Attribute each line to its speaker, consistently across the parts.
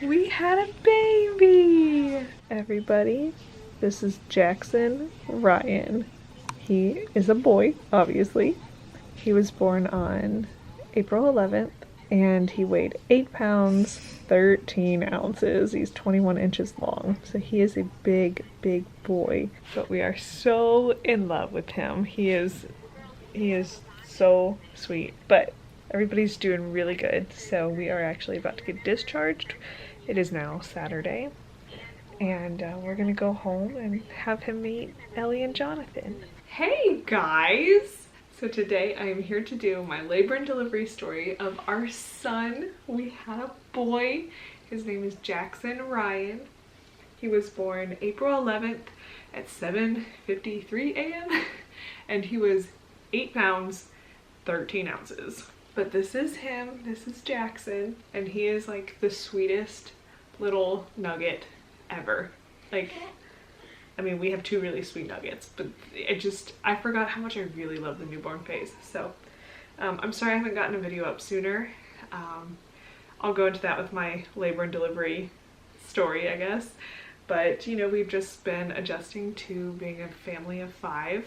Speaker 1: We had a baby! Everybody, this is Jackson Ryan. He is a boy, obviously. He was born on April 11th and he weighed 8 pounds, 13 ounces. He's 21 inches long. So he is a big, big boy. But we are so in love with him. He is so sweet. But everybody's doing really good. So we are actually about to get discharged. It is now Saturday. And we're gonna go home and have him meet Ellie and Jonathan. Hey guys! So today I am here to do my labor and delivery story of our son. We had a boy. His name is Jackson Ryan. He was born April 11th at 7:53 a.m. and he was 8 pounds, 13 ounces. But this is him, this is Jackson, and he is like the sweetest little nugget ever. Like, I mean, we have two really sweet nuggets, but I forgot how much I really love the newborn phase. So I'm sorry I haven't gotten a video up sooner. I'll go into that with my labor and delivery story, I guess. But you know, we've just been adjusting to being a family of 5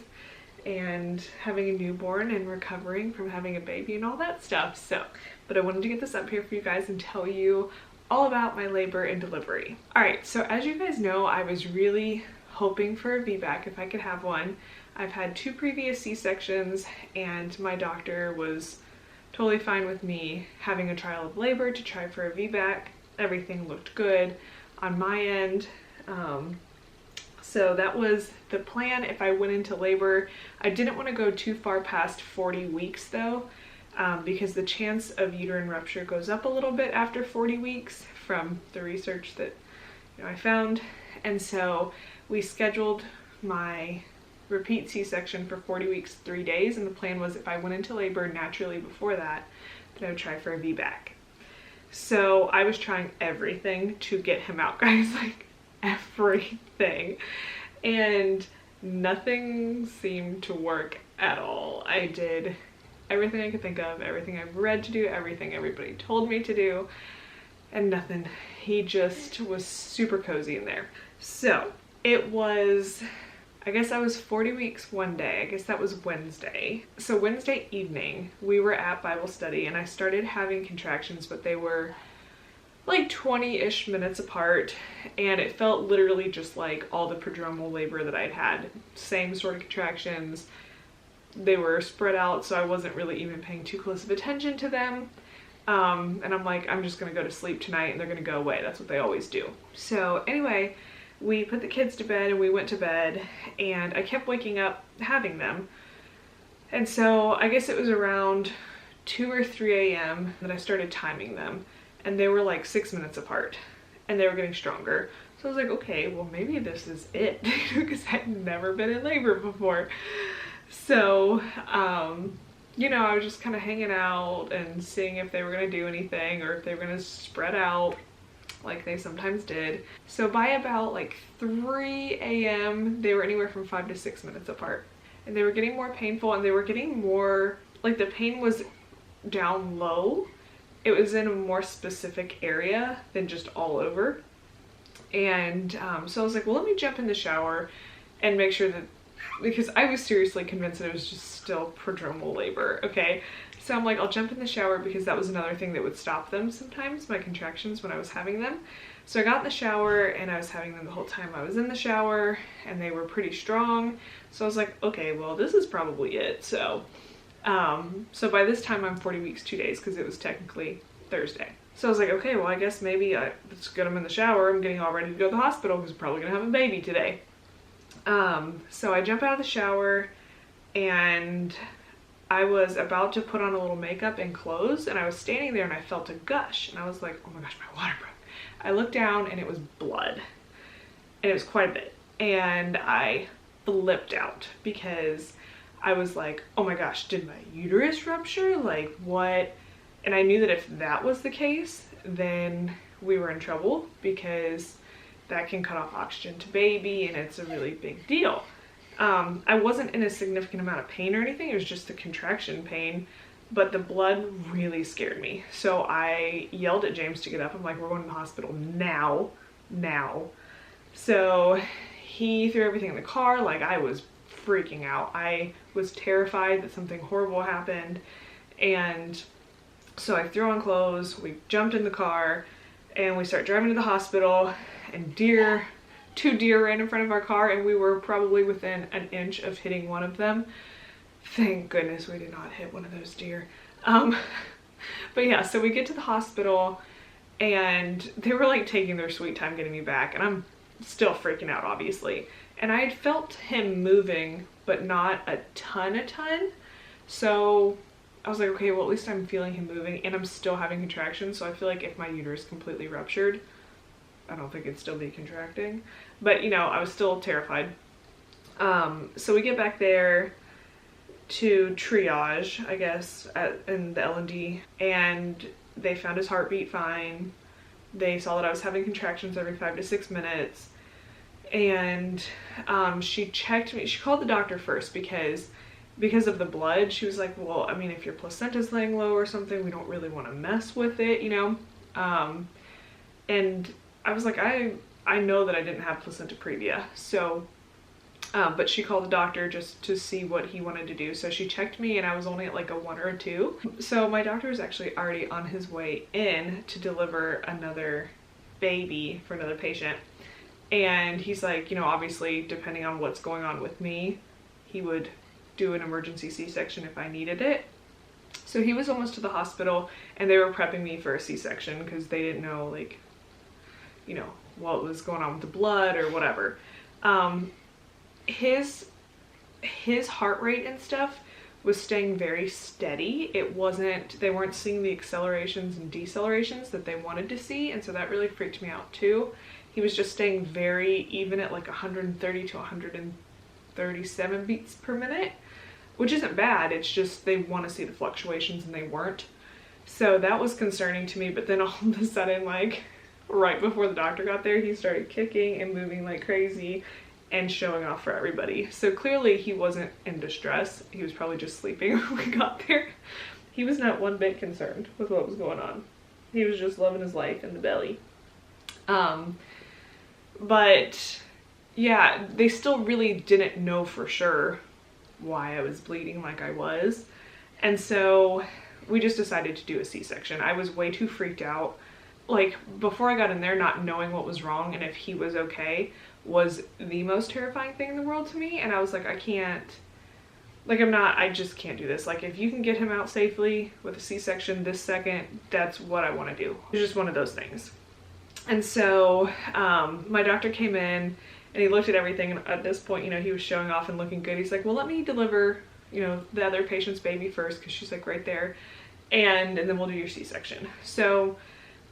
Speaker 1: and having a newborn and recovering from having a baby and all that stuff. So, but I wanted to get this up here for you guys and tell you all about my labor and delivery. All right, so as you guys know, I was really hoping for a VBAC if I could have one. I've had 2 previous C-sections and my doctor was totally fine with me having a trial of labor to try for a VBAC. Everything looked good on my end. So that was the plan if I went into labor. I didn't want to go too far past 40 weeks though, because the chance of uterine rupture goes up a little bit after 40 weeks from the research that I found. And so we scheduled my repeat C-section for 40 weeks, 3 days, and the plan was if I went into labor naturally before that, then I would try for a VBAC. So I was trying everything to get him out, guys, like everything, and nothing seemed to work at all. I did everything I could think of, everything I've read to do, everything everybody told me to do, and nothing. He just was super cozy in there. So it was, I guess I was 40 weeks one day. I guess that was Wednesday. So Wednesday evening, we were at Bible study and I started having contractions, but they were like 20-ish minutes apart, and it felt literally just like all the prodromal labor that I'd had. Same sort of contractions. They were spread out, so I wasn't really even paying too close of attention to them. And I'm like, I'm just gonna go to sleep tonight and they're gonna go away. That's what they always do. So anyway, we put the kids to bed and we went to bed, and I kept waking up having them. And so I guess it was around 2 or 3 a.m. that I started timing them, and they were like 6 minutes apart and they were getting stronger. So I was like, okay, well maybe this is it, because I'd never been in labor before. So, you know, I was just kind of hanging out and seeing if they were gonna do anything or if they were gonna spread out like they sometimes did. So by about like 3 a.m. they were anywhere from 5 to 6 minutes apart, and they were getting more painful, and they were getting more, like the pain was down low. It was in a more specific area than just all over. And so I was like, well, let me jump in the shower and make sure that, because I was seriously convinced that it was just still prodromal labor, okay? So I'm like, I'll jump in the shower, because that was another thing that would stop them sometimes, my contractions, when I was having them. So I got in the shower and I was having them the whole time I was in the shower, and they were pretty strong. So I was like, okay, well, this is probably it. So so by this time I'm 40 weeks 2 days, because it was technically Thursday. So I was like, okay, well, I guess maybe let's get them in the shower. I'm getting all ready to go to the hospital because I'm probably gonna have a baby today. So I jump out of the shower and I was about to put on a little makeup and clothes, and I was standing there and I felt a gush, and I was like, oh my gosh, my water broke. I looked down and it was blood, and it was quite a bit, and I flipped out because I was like, oh my gosh, did my uterus rupture? Like what? And I knew that if that was the case, then we were in trouble, because that can cut off oxygen to baby and it's a really big deal. I wasn't in a significant amount of pain or anything. It was just the contraction pain. but the blood really scared me. So I yelled at James to get up. I'm like, we're going to the hospital now, now. So he threw everything in the car. Like, I was freaking out. I was terrified that something horrible happened. And so I threw on clothes, we jumped in the car, and we start driving to the hospital, and two deer ran in front of our car, and we were probably within an inch of hitting one of them. Thank goodness we did not hit one of those deer. But yeah, so we get to the hospital, and they were like taking their sweet time getting me back, and I'm still freaking out, obviously. And I had felt him moving, but not a ton. So I was like, okay, well, at least I'm feeling him moving, and I'm still having contractions. So I feel like if my uterus completely ruptured, I don't think it'd still be contracting. But, you know, I was still terrified. So we get back there to triage, I guess, in the L&D, and they found his heartbeat fine. They saw that I was having contractions every 5 to 6 minutes. And she checked me. She called the doctor first because of the blood. She was like, well, I mean, if your placenta's laying low or something, we don't really want to mess with it, you know? And I was like, I know that I didn't have placenta previa. So, but she called the doctor just to see what he wanted to do. So she checked me, and I was only at like a 1 or a 2. So my doctor was actually already on his way in to deliver another baby for another patient. And he's like, you know, obviously, depending on what's going on with me, he would do an emergency C-section if I needed it. So he was almost to the hospital, and they were prepping me for a C-section because they didn't know, like, you know, what was going on with the blood or whatever. His heart rate and stuff was staying very steady. They weren't seeing the accelerations and decelerations that they wanted to see, and so that really freaked me out too. He was just staying very even at like 130 to 137 beats per minute, which isn't bad. It's just they want to see the fluctuations, and they weren't. So that was concerning to me. But then all of a sudden, like right before the doctor got there, he started kicking and moving like crazy and showing off for everybody. So clearly he wasn't in distress. He was probably just sleeping when we got there. He was not one bit concerned with what was going on. He was just loving his life in the belly. But yeah, they still really didn't know for sure why I was bleeding like I was. And so we just decided to do a C-section. I was way too freaked out. Like, before I got in there, not knowing what was wrong and if he was okay was the most terrifying thing in the world to me. And I was like, I just can't do this. Like, if you can get him out safely with a C-section this second, that's what I want to do. It's just one of those things. And so my doctor came in, and he looked at everything, and at this point, you know, he was showing off and looking good. He's like, well, let me deliver, you know, the other patient's baby first, because she's like right there, and then we'll do your C-section. So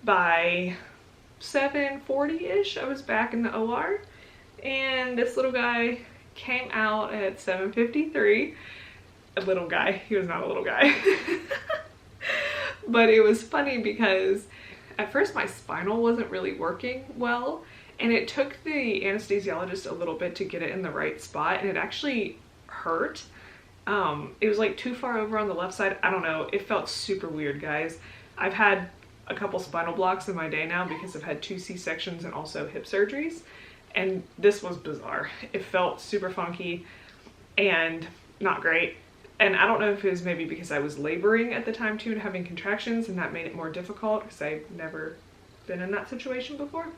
Speaker 1: by 7:40-ish, I was back in the OR, and this little guy came out at 7:53. A little guy. He was not a little guy. But it was funny because at first my spinal wasn't really working well, and it took the anesthesiologist a little bit to get it in the right spot, and it actually hurt. It was like too far over on the left side. I don't know. It felt super weird, guys. I've had a couple spinal blocks in my day now because I've had 2 C-sections and also hip surgeries, and this was bizarre. It felt super funky and not great. And I don't know if it was maybe because I was laboring at the time too and having contractions, and that made it more difficult because I've never been in that situation before.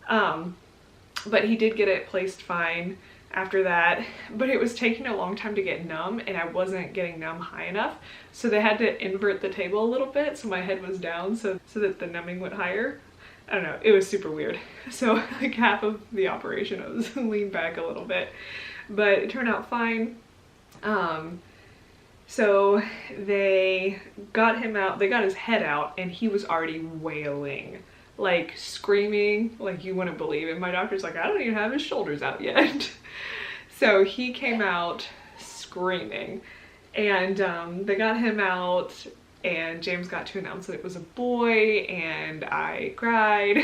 Speaker 1: But he did get it placed fine after that, but it was taking a long time to get numb, and I wasn't getting numb high enough. So they had to invert the table a little bit so my head was down so that the numbing went higher. I don't know, it was super weird. So like half of the operation I was leaned back a little bit, but it turned out fine. So they got him out, they got his head out, and he was already wailing, like screaming like you wouldn't believe it. My doctor's like, I don't even have his shoulders out yet. So he came out screaming, and they got him out, and James got to announce that it was a boy, and I cried.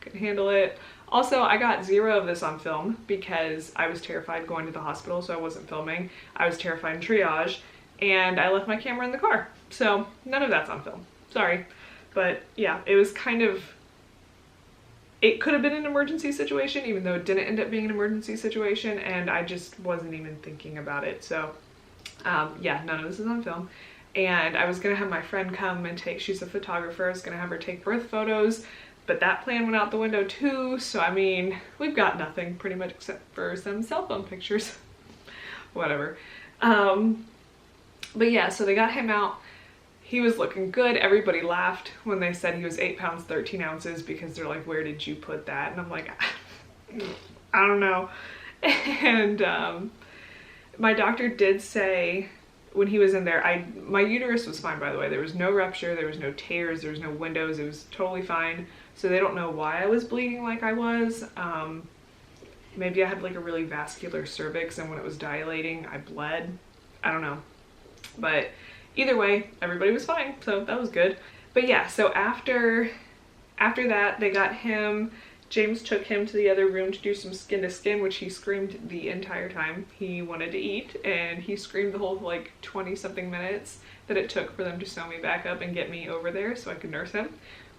Speaker 1: Couldn't handle it. Also, I got 0 of this on film because I was terrified going to the hospital, so I wasn't filming. I was terrified in triage, and I left my camera in the car. So none of that's on film. Sorry. But yeah, it was kind of, it could have been an emergency situation, even though it didn't end up being an emergency situation, and I just wasn't even thinking about it. So yeah, none of this is on film. And I was gonna have my friend come and take, she's a photographer, I was gonna have her take birth photos, but that plan went out the window too. So I mean, we've got nothing pretty much except for some cell phone pictures. Whatever. But yeah, so they got him out. He was looking good. Everybody laughed when they said he was 8 pounds 13 ounces because they're like, where did you put that? And I'm like, I don't know. And my doctor did say when he was in there, my uterus was fine, by the way. There was no rupture, there was no tears, there was no windows, it was totally fine. So they don't know why I was bleeding like I was. Maybe I had like a really vascular cervix, and when it was dilating, I bled. I don't know. But either way, everybody was fine, so that was good. But yeah, so after that, they got him, James took him to the other room to do some skin to skin, which he screamed the entire time he wanted to eat, and he screamed the whole like 20 something minutes that it took for them to sew me back up and get me over there so I could nurse him,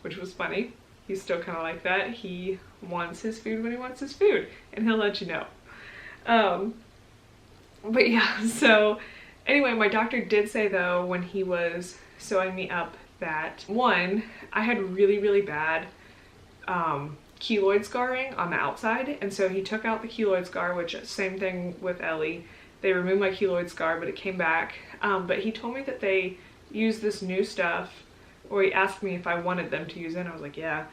Speaker 1: which was funny. He's still kind of like that. He wants his food when he wants his food, and he'll let you know. But yeah, so anyway, my doctor did say though, when he was sewing me up, that one, I had really, really bad keloid scarring on the outside. And so he took out the keloid scar, which same thing with Ellie. They removed my keloid scar, but it came back. But he told me that they used this new stuff, or he asked me if I wanted them to use it, and I was like, yeah.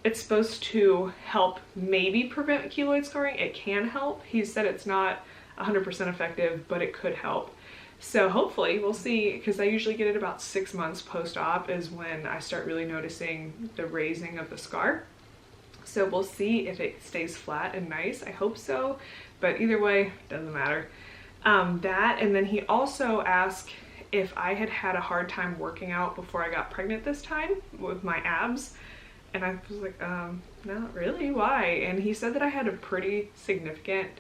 Speaker 1: It's supposed to help maybe prevent keloid scarring. It can help. He said it's not 100% effective, but it could help. So hopefully, we'll see, because I usually get it about 6 months post-op is when I start really noticing the raising of the scar. So we'll see if it stays flat and nice. I hope so, but either way, doesn't matter. That, and then he also asked if I had had a hard time working out before I got pregnant this time with my abs. And I was like, not really, why? And he said that I had a pretty significant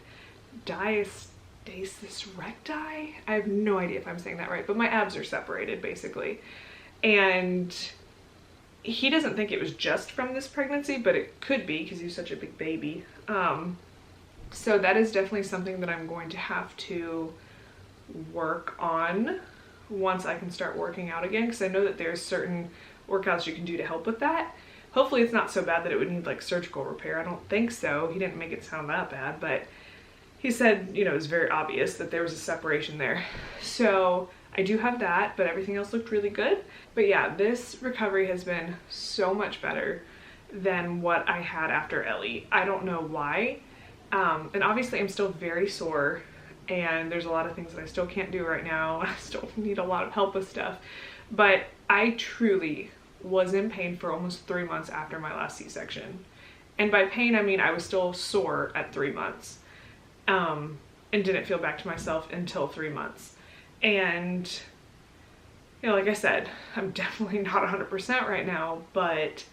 Speaker 1: diastasis recti. I have no idea if I'm saying that right, but my abs are separated basically. And he doesn't think it was just from this pregnancy, but it could be because he's such a big baby. So that is definitely something that I'm going to have to work on once I can start working out again, because I know that there's certain workouts you can do to help with that. Hopefully it's not so bad that it would need like surgical repair. I don't think so. He didn't make it sound that bad, but he said, you know, it was very obvious that there was a separation there. So I do have that, but everything else looked really good. But yeah, this recovery has been so much better than what I had after Ellie. I don't know why. And obviously I'm still very sore, and there's a lot of things that I still can't do right now. I still need a lot of help with stuff, but I truly was in pain for almost 3 months after my last C-section. And by pain, I mean I was still sore at 3 months, and didn't feel back to myself until 3 months. And, you know, like I said, I'm definitely not 100% right now, but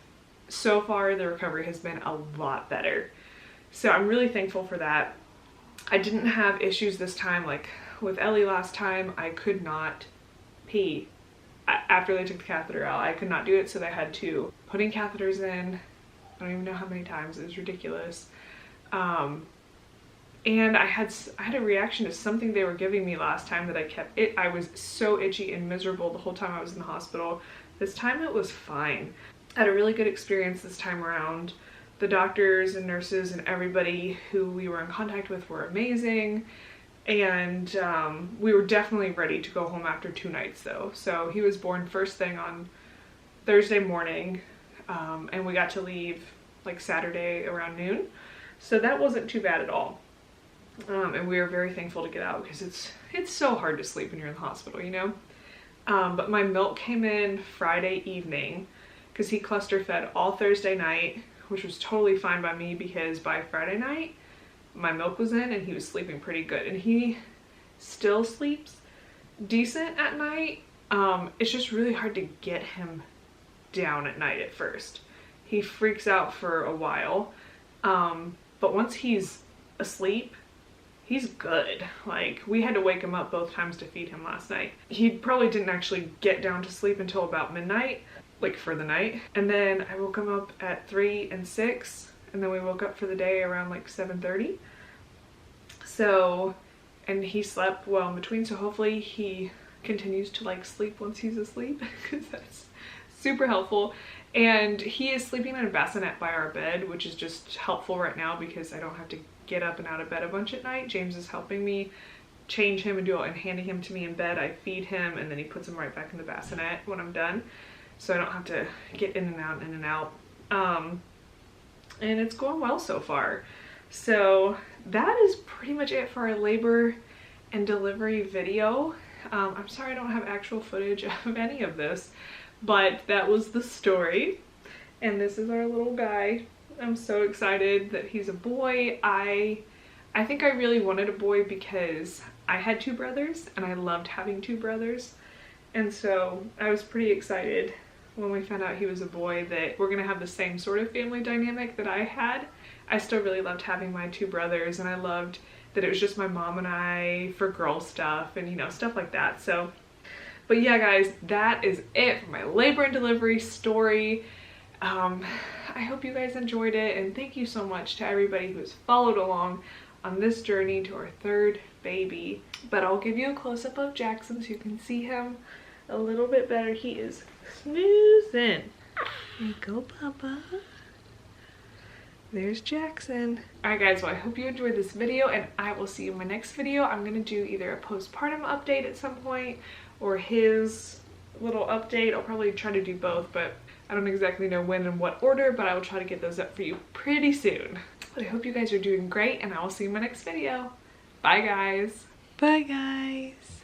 Speaker 1: so far the recovery has been a lot better. So I'm really thankful for that. I didn't have issues this time. Like with Ellie last time, I could not pee. After they took the catheter out, I could not do it, so they had to put in catheters in. I don't even know how many times. It was ridiculous. And I had a reaction to something they were giving me last time that I was so itchy and miserable the whole time I was in the hospital. This time it was fine. I had a really good experience this time around. The doctors and nurses and everybody who we were in contact with were amazing. And we were definitely ready to go home after 2 nights though. So he was born first thing on Thursday morning, and we got to leave like Saturday around noon. So that wasn't too bad at all. And we were very thankful to get out, because it's so hard to sleep when you're in the hospital, you know? But my milk came in Friday evening, because he cluster fed all Thursday night, which was totally fine by me, because by Friday night my milk was in and he was sleeping pretty good. And he still sleeps decent at night. It's just really hard to get him down at night at first. He freaks out for a while, but once he's asleep, he's good. Like, we had to wake him up both times to feed him last night. He probably didn't actually get down to sleep until about midnight, like for the night. And then I woke him up at 3 and 6, and then we woke up for the day around like 7:30. So, and he slept well in between, so hopefully he continues to like sleep once he's asleep, because that's super helpful. And he is sleeping in a bassinet by our bed, which is just helpful right now because I don't have to get up and out of bed a bunch at night. James is helping me change him and do it and handing him to me in bed. I feed him and then he puts him right back in the bassinet when I'm done, so I don't have to get in and out, in and out. And it's going well so far. So that is pretty much it for our labor and delivery video. I'm sorry I don't have actual footage of any of this, but that was the story. And this is our little guy. I'm so excited that he's a boy. I think I really wanted a boy because I had 2 brothers and I loved having 2 brothers. And so I was pretty excited when we found out he was a boy that we're gonna have the same sort of family dynamic that I had. I still really loved having my 2 brothers, and I loved that it was just my mom and I for girl stuff and, you know, stuff like that. So, but yeah guys, that is it for my labor and delivery story. I hope you guys enjoyed it, and thank you so much to everybody who's followed along on this journey to our 3rd baby. But I'll give you a close-up of Jackson so you can see him a little bit better. He is snoozing. There you go, Papa. There's Jackson. Alright guys, well I hope you enjoyed this video, and I will see you in my next video. I'm gonna do either a postpartum update at some point or his little update. I'll probably try to do both, but I don't exactly know when and what order, but I will try to get those up for you pretty soon. But I hope you guys are doing great, and I will see you in my next video. Bye guys. Bye guys.